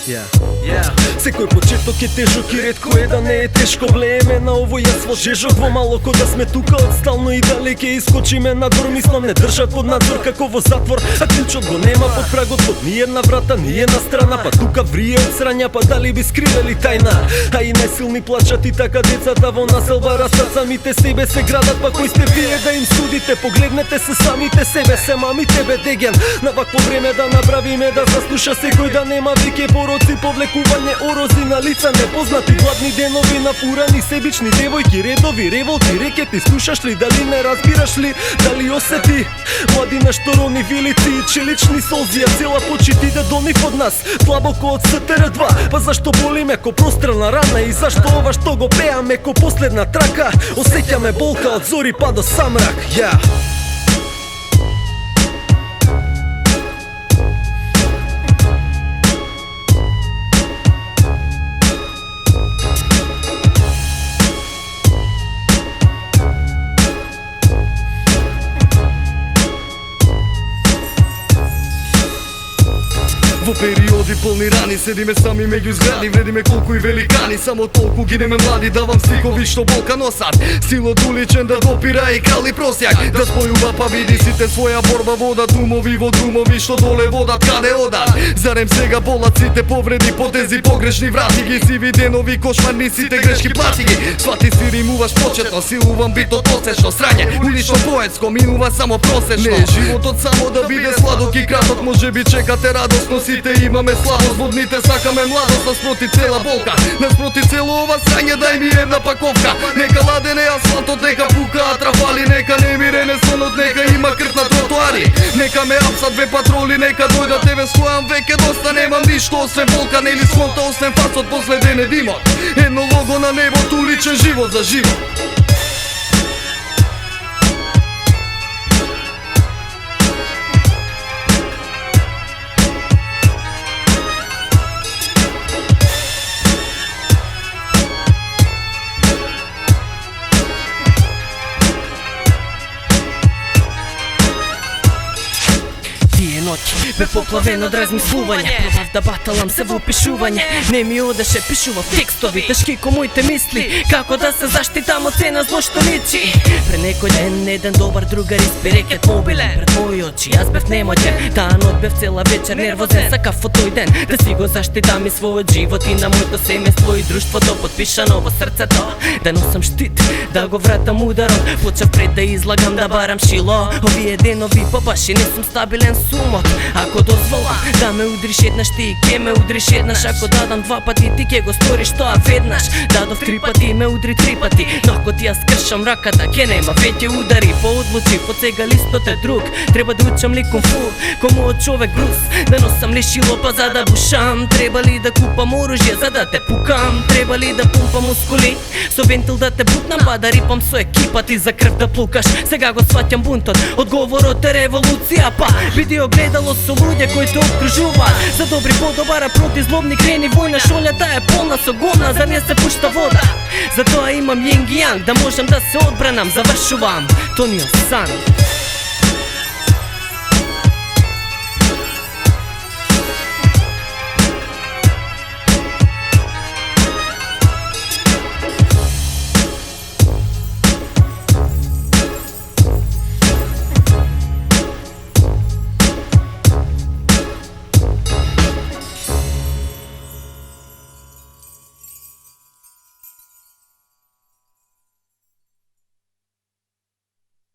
Секој почеток е тежок и ретко е да не е тешко. Влееме на овој јас жежок во малоко да сме тука од стално и далеке искочиме надвор. Мислам не држат под надзор како во затвор, а клучот го нема под прагот под ни една врата, ни една страна. Па тука врие од срања, па дали би скривели тајна? А и најсилни плачат и така децата во населба растат. Самите себе се градат, па кој сте вие да им судите? Погледнете се самите себе, се мами тебе деген. На вакво време да направиме да заслуша секој, да нема веќе пороци, повлекување орози на лица, непознати гладни денови, нафурани себични девојки, редови, револти, рекети. Слушаш ли, дали не разбираш ли, дали осети? Млади нешто рони вилици и челични солзи, а цела почит иде до нив од нас, длабоко од СТР2. Па зашто болиме ко прострелна рана и зашто ова што го пеаме ко последна трака? Осеќаме болка од зори па до самрак. Во периоди полни рани седиме сами меѓу згради, вредиме колку и великани, само толку гинеме млади. Давам стихови што болка носат, стилот уличен да допира и крал и просјак, да спојува па види сите своја борба водат. Умови во друмови што доле водат, каде одат? Зарем сега болат сите повреди, потези погрешни, врати ги сиви денови, кошмарни сите грешки плати ги. Свати си римуваш почетно, силувам битот осечно, срање, улично поетско, минува само просечно. Не е животот само да биде сладок и краток, може би чекате радосно. Сите имаме слабост, во дните сакаме младост, наспроти цела болка, наспроти цело ова срање, дај ми една паковка. Нека ладене асфалтот, нека пукаат трафали, нека немирене сонот, нека има крв на тротоари. Нека ме апсат две патроли, нека дојдат тебе својам, веќе доста немам ништо освен болка, нели сконта освен фасот после дене димот. Едно лого на небот, уличен живот за живот. Бе поплавен од размислување, пробав да баталам се во пишување. Не ми одеше, пишував текстови тешки ко моите мисли, како да се заштитам од цена зло што личи. Пред некој ден еден добар другар испи рекет мобилен пред мои очи, јас бев немоќен. Таа нот бев цела вечер нервозен, сакав од тој ден да си го заштитам и својот живот и на моето семејство и друштвото, подпишано во срцето, да носам штит, да го вратам ударот. Почев пред да излагам, да барам шило. Овие денови побаш и не сум стабилен сумот. Ако дозволам да ме удриш еднаш, ти ке ме удриш еднаш. Ако дадам два пати, ти ке го сториш тоа веднаш. Дадов три пати, ме удри три пати, но ако ти ја скршам раката, ке нема веќе удари. Поодлучи, под сега листот е друг. Треба да учам ли кунфу, кому од човек брус. Да носам ли шилопа за да бушам. Треба ли да купам оружје за да те пукам. Треба ли да пумпам мускули, со вентил да те бутнам, па да рипам со екипа ти за крв да плукаш. Сега го сваќам бунтот, одговорот е револуција. Па биди огледало со луѓе кои те обкружуваат. За добри подобара проти злобни крени војна, шолјата е полна со гомна, за не се пушта вода. Затоа имам јинг и јанг, да можам да се одбранам. Завршувам Тонио Сан.